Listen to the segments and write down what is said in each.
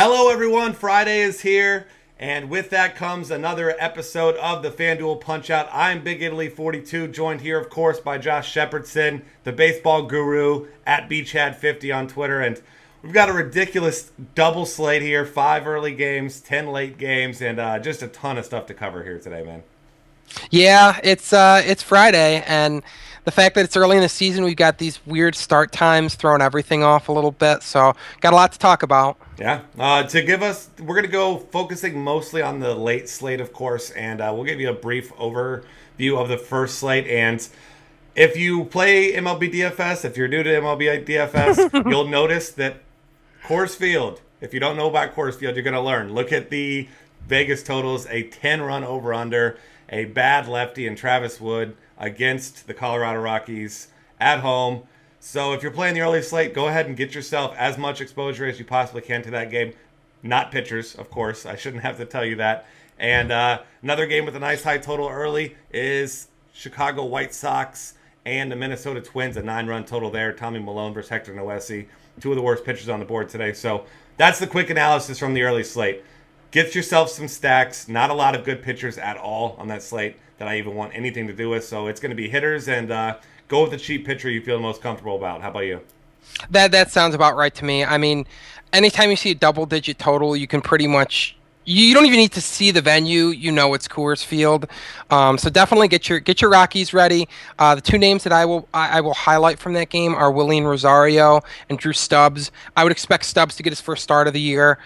Hello, everyone. Friday is here, and with that comes another episode of the FanDuel Punchout. I'm Big Italy 42, joined here, of course, by Josh Shepherdson, the baseball guru, at BChad50 on Twitter, and we've got a ridiculous double slate here, 5 early games, 10 late games, and just a ton of stuff to cover here today, man. Yeah, it's Friday, and the fact that it's early in the season, we've got these weird start times throwing everything off a little bit, so got a lot to talk about. Yeah, we're going to go focusing mostly on the late slate, of course, and we'll give you a brief overview of the first slate. And if you play MLB DFS, if you're new to MLB DFS, you'll notice that Coors Field, if you don't know about Coors Field, you're going to learn. Look at the Vegas totals, a 10-run over-under, a bad lefty in Travis Wood against the Colorado Rockies at home. So if you're playing the early slate, go ahead and get yourself as much exposure as you possibly can to that game. Not pitchers, of course. I shouldn't have to tell you that. And another game with a nice high total early is Chicago White Sox and the Minnesota Twins, a 9-run total there. Tommy Milone versus Hector Noesi, two of the worst pitchers on the board today. So that's the quick analysis from the early slate. Get yourself some stacks. Not a lot of good pitchers at all on that slate that I even want anything to do with. So it's going to be hitters, and go with the cheap pitcher you feel the most comfortable about. How about you? That sounds about right to me. I mean, anytime you see a double-digit total, you can pretty much you don't even need to see the venue. You know it's Coors Field. So definitely get your Rockies ready. The two names that I will highlight from that game are Willian Rosario and Drew Stubbs. I would expect Stubbs to get his first start of the year.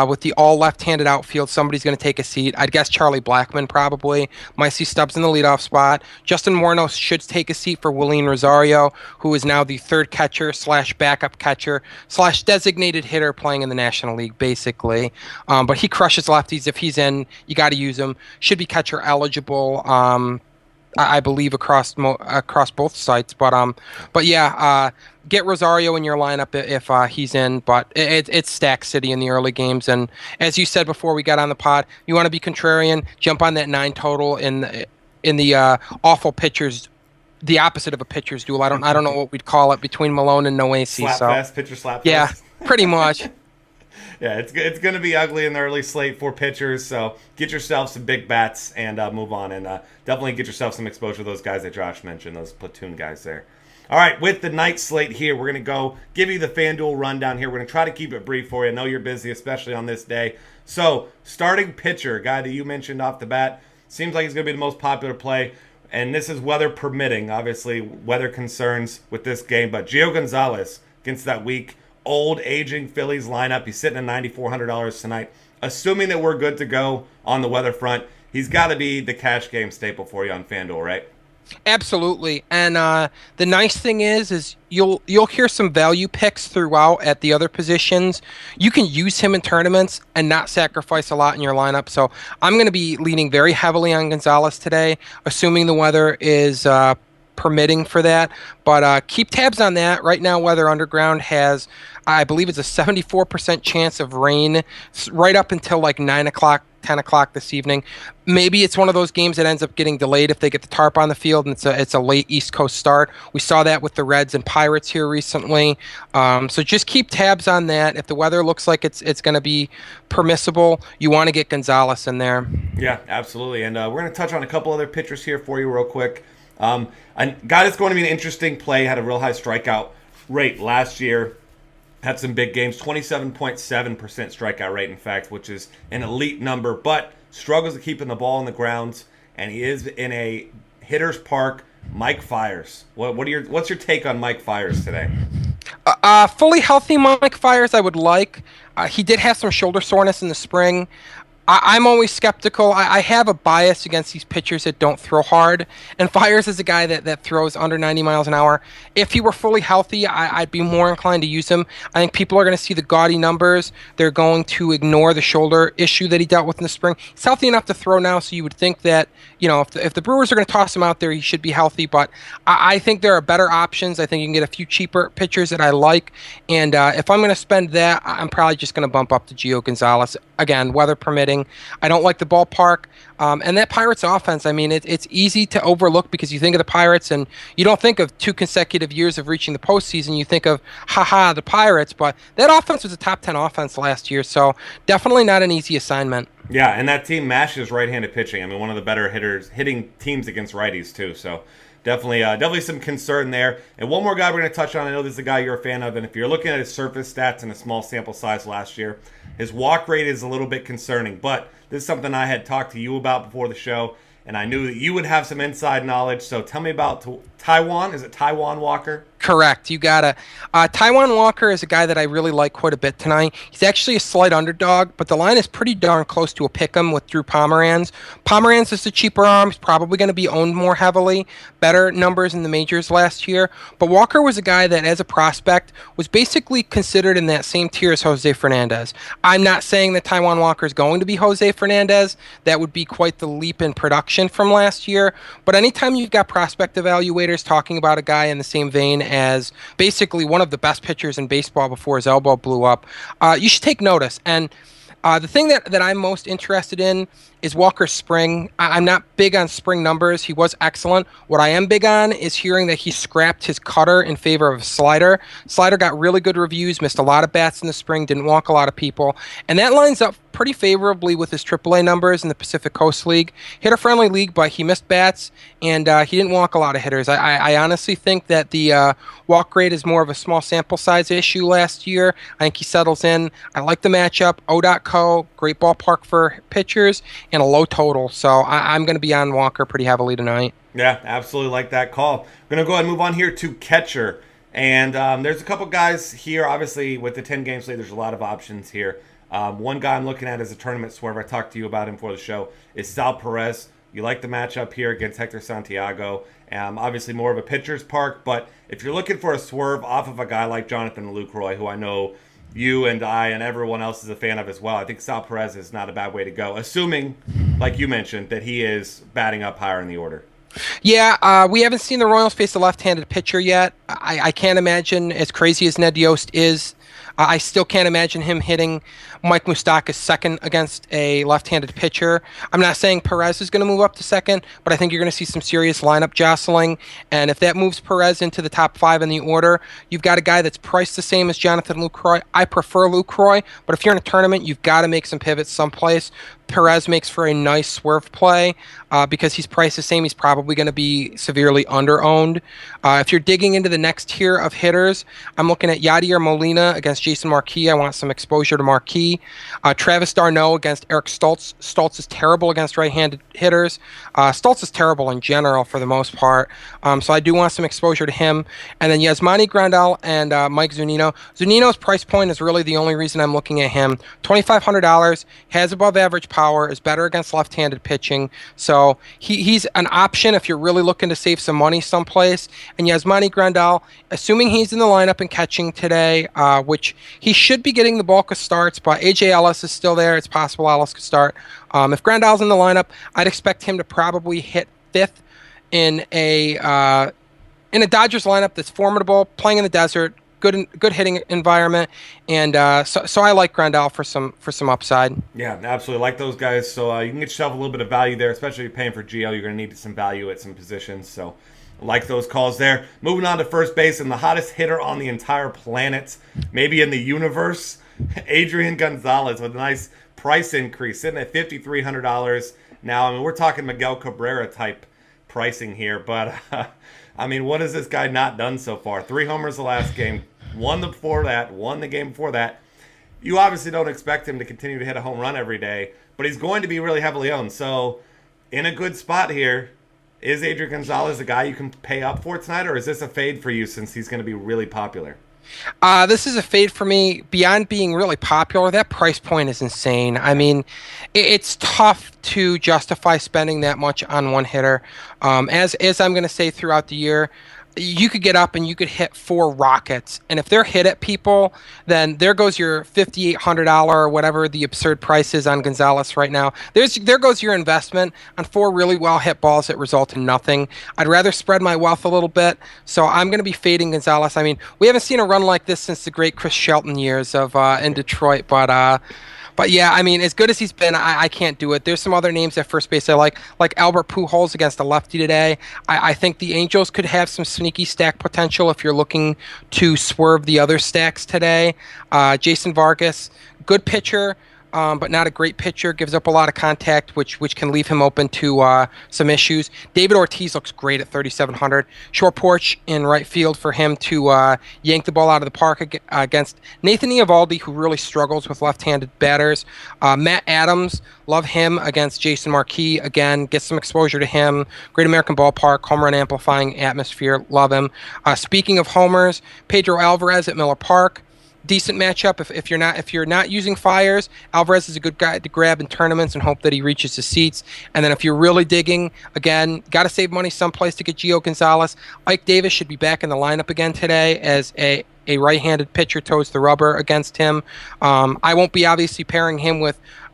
With the all left-handed outfield, somebody's going to take a seat. I'd guess Charlie Blackmon probably. Might see Stubbs in the leadoff spot. Justin Morneau should take a seat for Willian Rosario, who is now the third catcher / backup catcher / designated hitter playing in the National League, basically. But he crushes lefties. If he's in, you got to use him. Should be catcher eligible, I believe, across both sites. But yeah, get Rosario in your lineup if he's in. But it's stack city in the early games, and as you said before we got on the pod, you want to be contrarian. Jump on that 9 total in the awful pitchers. The opposite of a pitcher's duel. I don't know what we'd call it between Milone and Noesi. Slapfest, pitcher slapfest. Yeah, pretty much. Yeah, it's going to be ugly in the early slate for pitchers, so get yourself some big bats and move on, and definitely get yourself some exposure to those guys that Josh mentioned, those platoon guys there. All right, with the night slate here, we're going to go give you the FanDuel rundown here. We're going to try to keep it brief for you. I know you're busy, especially on this day. So, starting pitcher, guy that you mentioned off the bat, seems like he's going to be the most popular play, and this is weather permitting. Obviously, weather concerns with this game, but Gio Gonzalez against that weak old aging Phillies lineup. He's sitting at $9,400 tonight. Assuming that we're good to go on the weather front, he's got to be the cash game staple for you on FanDuel, right? Absolutely. And the nice thing is you'll hear some value picks throughout at the other positions. You can use him in tournaments and not sacrifice a lot in your lineup. So I'm going to be leaning very heavily on Gonzalez today, assuming the weather is permitting for that. But keep tabs on that. Right now, Weather Underground has, I believe it's a 74% chance of rain right up until like 9 o'clock, 10 o'clock this evening. Maybe it's one of those games that ends up getting delayed if they get the tarp on the field and it's a late East Coast start. We saw that with the Reds and Pirates here recently. So just keep tabs on that. If the weather looks like it's going to be permissible, you want to get Gonzalez in there. Yeah, absolutely. And we're going to touch on a couple other pitchers here for you real quick. A guy that's going to be an interesting play, had a real high strikeout rate last year, had some big games, 27.7% strikeout rate, in fact, which is an elite number, but struggles to keeping the ball on the ground, and he is in a hitter's park. Mike Fiers. What's your take on Mike Fiers today? Fully healthy Mike Fiers I would like. He did have some shoulder soreness in the spring. I'm always skeptical. I have a bias against these pitchers that don't throw hard, and Fiers is a guy that throws under 90 miles an hour. If he were fully healthy, I'd be more inclined to use him. I think people are going to see the gaudy numbers. They're going to ignore the shoulder issue that he dealt with in the spring. He's healthy enough to throw now, so you would think that if the Brewers are going to toss him out there, he should be healthy. But I think there are better options. I think you can get a few cheaper pitchers that I like. And if I'm going to spend that, I'm probably just going to bump up to Gio Gonzalez. Again, weather permitting. I don't like the ballpark. And that Pirates offense, I mean, it's easy to overlook because you think of the Pirates and you don't think of 2 consecutive years of reaching the postseason. You think of, the Pirates. But that offense was a top 10 offense last year. So definitely not an easy assignment. Yeah, and that team mashes right-handed pitching. I mean, one of the better hitting teams against righties, too. So definitely some concern there. And one more guy we're going to touch on. I know this is a guy you're a fan of. And if you're looking at his surface stats in a small sample size last year, his walk rate is a little bit concerning. But this is something I had talked to you about before the show. And I knew that you would have some inside knowledge. So tell me about Taijuan. Is it Taijuan Walker? Correct. You got it. Taijuan Walker is a guy that I really like quite a bit tonight. He's actually a slight underdog, but the line is pretty darn close to a pick'em with Drew Pomeranz. Pomeranz is the cheaper arm. He's probably going to be owned more heavily. Better numbers in the majors last year. But Walker was a guy that, as a prospect, was basically considered in that same tier as Jose Fernandez. I'm not saying that Taijuan Walker is going to be Jose Fernandez. That would be quite the leap in production from last year. But anytime you've got prospect evaluators talking about a guy in the same vein as basically one of the best pitchers in baseball before his elbow blew up, you should take notice. And the thing that I'm most interested in is Walker's spring. I'm not big on spring numbers. He was excellent. What I am big on is hearing that he scrapped his cutter in favor of slider. Slider got really good reviews, missed a lot of bats in the spring, didn't walk a lot of people. And that lines up pretty favorably with his AAA numbers in the Pacific Coast League. Hitter-friendly league, but he missed bats, and he didn't walk a lot of hitters. I honestly think that the walk rate is more of a small sample size issue last year. I think he settles in. I like the matchup. O.co, great ballpark for pitchers, and a low total. So I'm going to be on Walker pretty heavily tonight. Yeah, absolutely like that call. We're going to go ahead and move on here to catcher. And there's a couple guys here. Obviously, with the 10-game slate, there's a lot of options here. One guy I'm looking at as a tournament swerve, I talked to you about him for the show, is Sal Perez. You like the matchup here against Hector Santiago. Obviously more of a pitcher's park, but if you're looking for a swerve off of a guy like Jonathan Lucroy, who I know you and I and everyone else is a fan of as well, I think Sal Perez is not a bad way to go, assuming, like you mentioned, that he is batting up higher in the order. Yeah, we haven't seen the Royals face a left-handed pitcher yet. I can't imagine, as crazy as Ned Yost is, I still can't imagine him hitting Mike Moustakas second against a left-handed pitcher. I'm not saying Perez is going to move up to second, but I think you're going to see some serious lineup jostling. And if that moves Perez into the top 5 in the order, you've got a guy that's priced the same as Jonathan Lucroy. I prefer Lucroy, but if you're in a tournament, you've got to make some pivots someplace. Perez makes for a nice swerve play because he's priced the same. He's probably going to be severely under-owned. If you're digging into the next tier of hitters, I'm looking at Yadier Molina against Jason Marquis. I want some exposure to Marquis. Travis d'Arnaud against Eric Stultz. Stultz is terrible against right-handed hitters. Stultz is terrible in general for the most part. So I do want some exposure to him. And then Yasmani Grandal and Mike Zunino. Zunino's price point is really the only reason I'm looking at him. $2,500, has above-average power, is better against left-handed pitching. So he's an option if you're really looking to save some money someplace. And Yasmani Grandal, assuming he's in the lineup and catching today, which he should be getting the bulk of starts, but A.J. Ellis is still there. It's possible Ellis could start. If Grandal's in the lineup, I'd expect him to probably hit 5th in a Dodgers lineup that's formidable, playing in the desert, good hitting environment, and so I like Grandal for some upside. Yeah, absolutely like those guys. So you can get yourself a little bit of value there, especially if you're paying for Gio. You're going to need some value at some positions. So like those calls there. Moving on to first base, and the hottest hitter on the entire planet, maybe in the universe, Adrian Gonzales with a nice price increase, sitting at $5,300 now. I mean, we're talking Miguel Cabrera type pricing here, but I mean, what has this guy not done so far? 3 homers the last game, won the game before that. You obviously don't expect him to continue to hit a home run every day, but he's going to be really heavily owned. So in a good spot here, is Adrian Gonzalez a guy you can pay up for tonight, or is this a fade for you since he's going to be really popular? This is a fade for me. Beyond being really popular, that price point is insane. I mean, it's tough to justify spending that much on one hitter. As I'm going to say throughout the year, you could get up and you could hit 4 rockets, and if they're hit at people, then there goes your $5,800 or whatever the absurd price is on Gonzalez right now. There goes your investment on 4 really well hit balls that result in nothing. I'd rather spread my wealth a little bit, so I'm going to be fading Gonzalez. I mean, we haven't seen a run like this since the great Chris Shelton years of in Detroit, but yeah, I mean, as good as he's been, I can't do it. There's some other names at first base I like Albert Pujols against a lefty today. I think the Angels could have some sneaky stack potential if you're looking to swerve the other stacks today. Jason Vargas, good pitcher, but not a great pitcher. Gives up a lot of contact, which can leave him open to some issues. David Ortiz looks great at 3,700. Short porch in right field for him to yank the ball out of the park against Nathan Eovaldi, who really struggles with left-handed batters. Matt Adams, love him against Jason Marquis. Again, get some exposure to him. Great American Ballpark, home run amplifying atmosphere. Love him. Speaking of homers, Pedro Alvarez at Miller Park. Decent matchup if you're not using Fiers. Alvarez is a good guy to grab in tournaments and hope that he reaches the seats. And then if you're really digging, again, got to save money someplace to get Gio Gonzalez. Ike Davis should be back in the lineup again today as a right-handed pitcher toes the rubber against him. I won't be obviously pairing him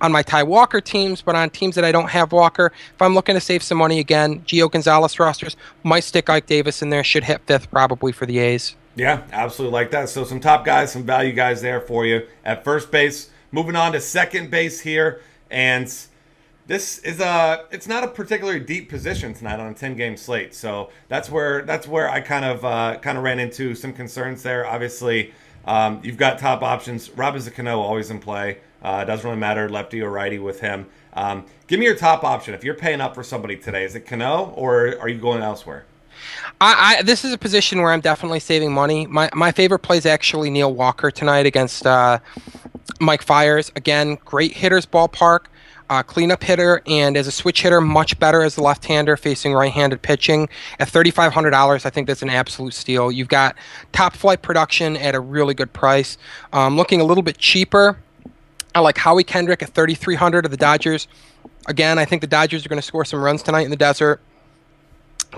on my Ty Walker teams, but on teams that I don't have Walker, if I'm looking to save some money again, Gio Gonzalez rosters might stick Ike Davis in there. Should hit 5th probably for the A's. Yeah, absolutely like that. So some top guys, some value guys there for you at first base. Moving on to second base here, and this is it's not a particularly deep position tonight on a 10-game slate. So that's where I kind of ran into some concerns there. Obviously, you've got top options. Robinson Cano always in play. Doesn't really matter lefty or righty with him. Give me your top option if you're paying up for somebody today. Is it Cano or are you going elsewhere? This is a position where I'm definitely saving money. My favorite play is actually Neil Walker tonight against Mike Fiers. Again, great hitter's ballpark, cleanup hitter, and as a switch hitter, much better as a left-hander facing right-handed pitching. At $3,500, I think that's an absolute steal. You've got top-flight production at a really good price. Looking a little bit cheaper, I like Howie Kendrick at $3,300 of the Dodgers. Again, I think the Dodgers are going to score some runs tonight in the desert.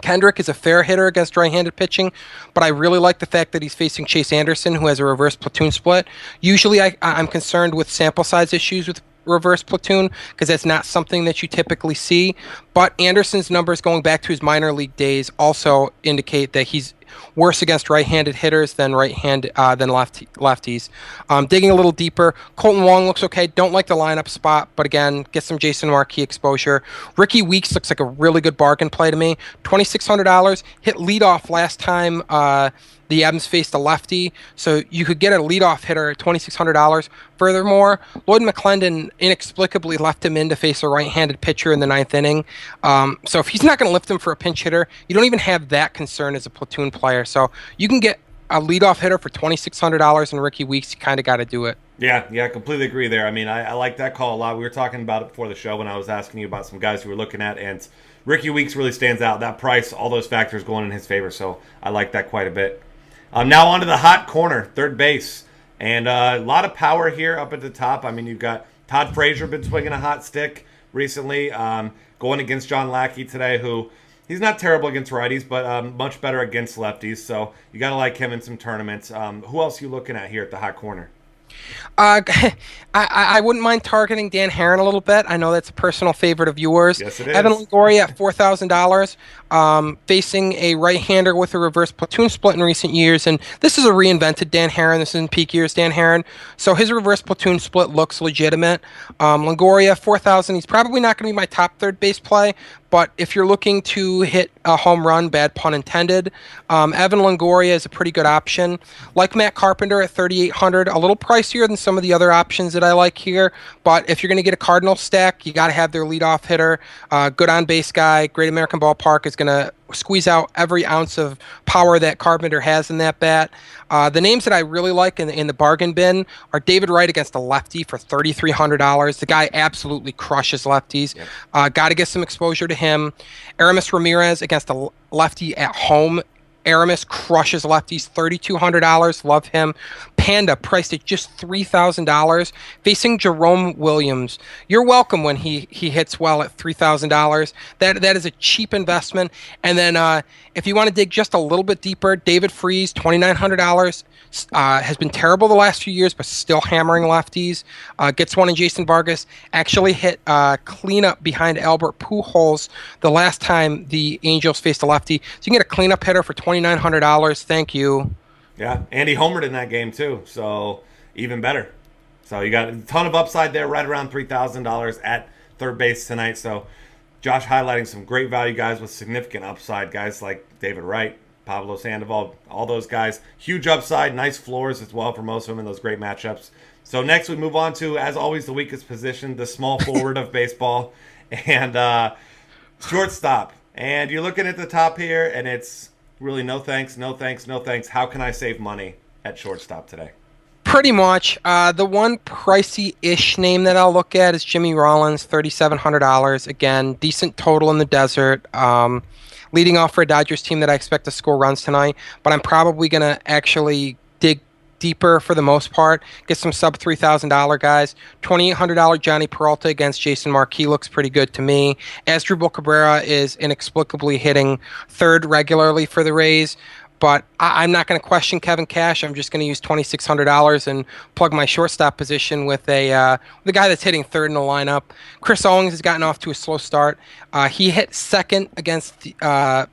Kendrick is a fair hitter against right-handed pitching, but I really like the fact that he's facing Chase Anderson, who has a reverse platoon split. Usually I'm concerned with sample size issues with reverse platoon because that's not something that you typically see, but Anderson's numbers going back to his minor league days also indicate that he's worse against right-handed hitters than lefties. Digging a little deeper, Colton Wong looks okay. Don't like the lineup spot, but again, get some Jason Marquis exposure. Ricky Weeks looks like a really good bargain play to me. $2,600, hit leadoff last time the Adams faced a lefty, so you could get a leadoff hitter at $2,600. Furthermore, Lloyd McClendon inexplicably left him in to face a right-handed pitcher in the 9th inning. So if he's not going to lift him for a pinch hitter, you don't even have that concern as a platoon player. So you can get a leadoff hitter for $2,600 in Ricky Weeks. You kind of got to do it. Yeah, I completely agree there. I mean, I like that call a lot. We were talking about it before the show when I was asking you about some guys who were looking at, and Ricky Weeks really stands out. That price, all those factors going in his favor, so I like that quite a bit. Now on to the hot corner, third base. And a lot of power here up at the top. I mean, you've got Todd Frazier been swinging a hot stick recently, going against John Lackey today, who he's not terrible against righties, but much better against lefties. So you got to like him in some tournaments. Who else are you looking at here at the hot corner? I wouldn't mind targeting Dan Herron a little bit. I know that's a personal favorite of yours. Yes, it is. Evan Longoria at $4,000, facing a right-hander with a reverse platoon split in recent years. And this is a reinvented Dan Herron. This isn't peak years Dan Herron. So his reverse platoon split looks legitimate. Longoria, $4,000. He's probably not going to be my top third base play. But if you're looking to hit a home run, bad pun intended, Evan Longoria is a pretty good option. Like Matt Carpenter at $3,800, a little pricier than some of the other options that I like here. But if you're going to get a Cardinal stack, you got to have their leadoff hitter. Good on-base guy, Great American Ballpark is going to squeeze out every ounce of power that Carpenter has in that bat. The names that I really like in the bargain bin are David Wright against a lefty for $3,300. The guy absolutely crushes lefties. Got to get some exposure to him. Aramis Ramirez against a lefty at home Aramis crushes lefties, $3,200. Love him. Panda priced at just $3,000, facing Jerome Williams. You're welcome when he hits well at $3,000. That is a cheap investment. And then if you want to dig just a little bit deeper, David Freese, $2,900. Has been terrible the last few years, but still hammering lefties. Gets one in Jason Vargas. Actually hit cleanup behind Albert Pujols the last time the Angels faced a lefty. So you can get a cleanup hitter for $2,900. Thank you. Yeah, and he homered in that game too, so even better. So you got a ton of upside there, right around $3,000 at third base tonight. So Josh highlighting some great value guys with significant upside, guys like David Wright, Pablo Sandoval, all those guys. Huge upside, nice floors as well for most of them in those great matchups. So next we move on to, as always, the weakest position, the small forward of baseball, and shortstop. And you're looking at the top here, and it's really no thanks, no thanks, no thanks. How can I save money at shortstop today? Pretty much. The one pricey-ish name that I'll look at is Jimmy Rollins, $3,700. Again, decent total in the desert. Leading off for a Dodgers team that I expect to score runs tonight, but I'm probably going to actually dig deeper for the most part, get some sub $3,000 guys. $2,800 Johnny Peralta against Jason Marquis looks pretty good to me. Asdrubal Cabrera is inexplicably hitting third regularly for the Rays, but I'm not going to question Kevin Cash. I'm just going to use $2,600 and plug my shortstop position with the guy that's hitting third in the lineup. Chris Owings has gotten off to a slow start. He hit second against a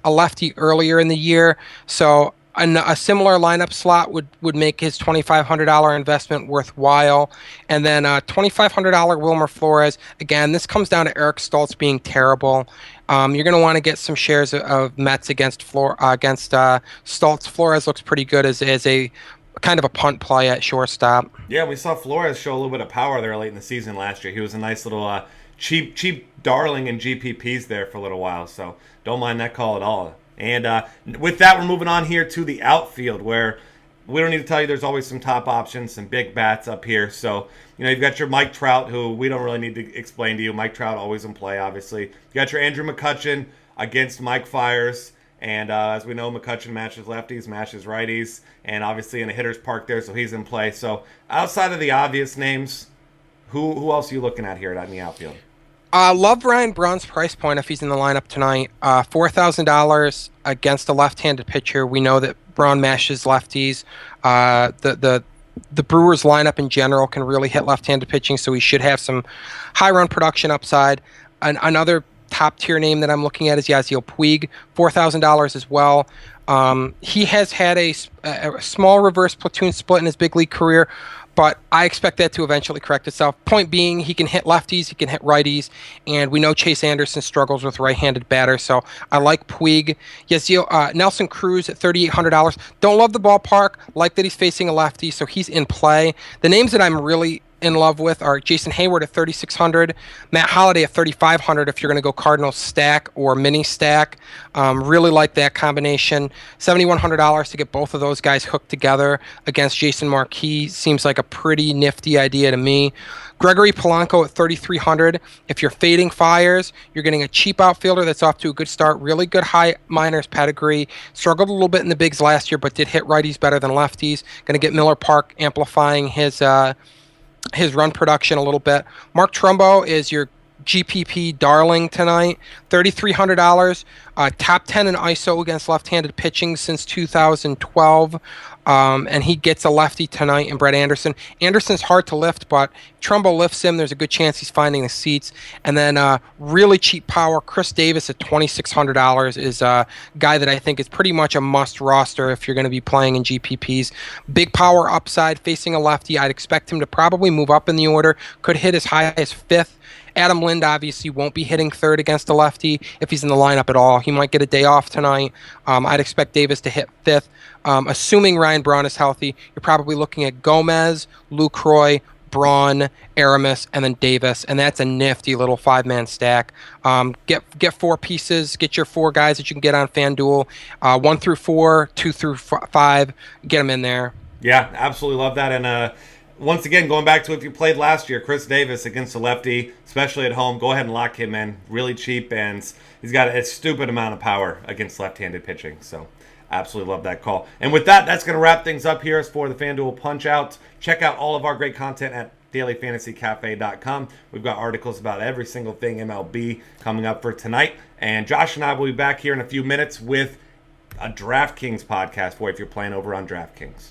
lefty earlier in the year, so a similar lineup slot would make his $2,500 investment worthwhile. And then $2,500 Wilmer Flores. Again, this comes down to Eric Stoltz being terrible. You're going to want to get some shares of Mets against Stoltz. Flores looks pretty good as a kind of a punt play at shortstop. Yeah, we saw Flores show a little bit of power there late in the season last year. He was a nice little cheap darling in GPPs there for a little while, so don't mind that call at all. And with that, we're moving on here to the outfield, where we don't need to tell you there's always some top options, some big bats up here. So, you've got your Mike Trout, who we don't really need to explain to you. Mike Trout always in play, obviously. You got your Andrew McCutchen against Mike Fiers. And as we know, McCutchen matches lefties, matches righties, and obviously in a hitter's park there, so he's in play. So outside of the obvious names, who else are you looking at here in the outfield? Love Ryan Braun's price point if he's in the lineup tonight. $4,000 against a left-handed pitcher. We know that Braun mashes lefties. The Brewers lineup in general can really hit left-handed pitching, so he should have some high run production upside. Another top-tier name that I'm looking at is Yasiel Puig, $4,000 as well. He has had a small reverse platoon split in his big league career, but I expect that to eventually correct itself. Point being, he can hit lefties, he can hit righties, and we know Chase Anderson struggles with right-handed batters, so I like Puig. Nelson Cruz at $3,800. Don't love the ballpark, like that he's facing a lefty, so he's in play. The names that I'm really in love with are Jason Hayward at $3,600, Matt Holliday at $3,500 if you're going to go Cardinals stack or mini stack. Really like that combination. $7,100 to get both of those guys hooked together against Jason Marquis seems like a pretty nifty idea to me. Gregory Polanco at $3,300. If you're fading Fiers, you're getting a cheap outfielder that's off to a good start. Really good high minors pedigree. Struggled a little bit in the bigs last year, but did hit righties better than lefties. Going to get Miller Park amplifying his run production a little bit. Mark Trumbo is your GPP darling tonight, $3,300. Top 10 in ISO against left-handed pitching since 2012. And he gets a lefty tonight in Brett Anderson. Anderson's hard to lift, but Trumbo lifts him. There's a good chance he's finding the seats. And then really cheap power, Chris Davis at $2,600 is a guy that I think is pretty much a must roster if you're going to be playing in GPPs. Big power upside, facing a lefty. I'd expect him to probably move up in the order. Could hit as high as fifth. Adam Lind obviously won't be hitting third against a lefty if he's in the lineup at all. He might get a day off tonight. I'd expect Davis to hit fifth. Assuming Ryan Braun is healthy, you're probably looking at Gomez, Lucroy, Braun, Aramis, and then Davis, and that's a nifty little five-man stack. Get four pieces, get your four guys that you can get on FanDuel, 1 through 4, 2 through 5, get them in there. Yeah, absolutely love that. And once again, going back to if you played last year, Chris Davis against a lefty, especially at home, go ahead and lock him in. Really cheap, and he's got a stupid amount of power against left-handed pitching. So Absolutely love that call. And with that, that's going to wrap things up here for the FanDuel Punchout. Check out all of our great content at dailyfantasycafe.com. We've got articles about every single thing MLB coming up for tonight. And Josh and I will be back here in a few minutes with a DraftKings podcast for you if you're playing over on DraftKings.